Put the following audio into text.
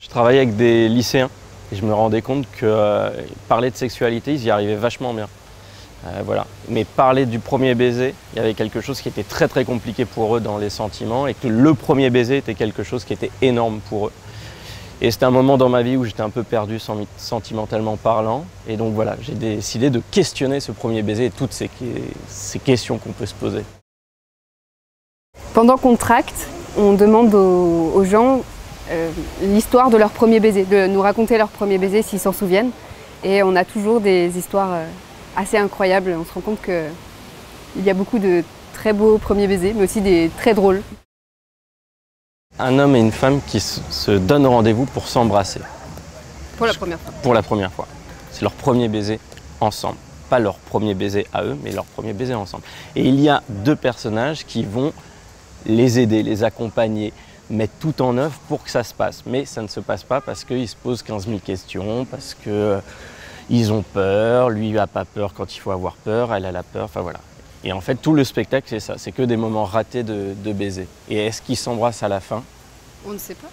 Je travaillais avec des lycéens et je me rendais compte que parler de sexualité, ils y arrivaient vachement bien. Voilà. Mais parler du premier baiser, il y avait quelque chose qui était très très compliqué pour eux dans les sentiments et que le premier baiser était quelque chose qui était énorme pour eux. Et c'était un moment dans ma vie où j'étais un peu perdu sentimentalement parlant. Et donc voilà, j'ai décidé de questionner ce premier baiser et toutes ces questions qu'on peut se poser. Pendant qu'on tracte, on demande aux gens l'histoire de leur premier baiser, de nous raconter leur premier baiser s'ils s'en souviennent. Et on a toujours des histoires assez incroyables. On se rend compte qu'il y a beaucoup de très beaux premiers baisers, mais aussi des très drôles. Un homme et une femme qui se donnent rendez-vous pour s'embrasser. Pour la première fois. Pour la première fois. C'est leur premier baiser ensemble. Pas leur premier baiser à eux, mais leur premier baiser ensemble. Et il y a deux personnages qui vont les aider, les accompagner, mettre tout en œuvre pour que ça se passe. Mais ça ne se passe pas parce qu'ils se posent 15 000 questions, parce qu'ils ont peur, lui n'a pas peur quand il faut avoir peur, elle a la peur, enfin voilà. Et en fait, tout le spectacle, c'est ça, c'est que des moments ratés de baiser. Et est-ce qu'ils s'embrassent à la fin? On ne sait pas.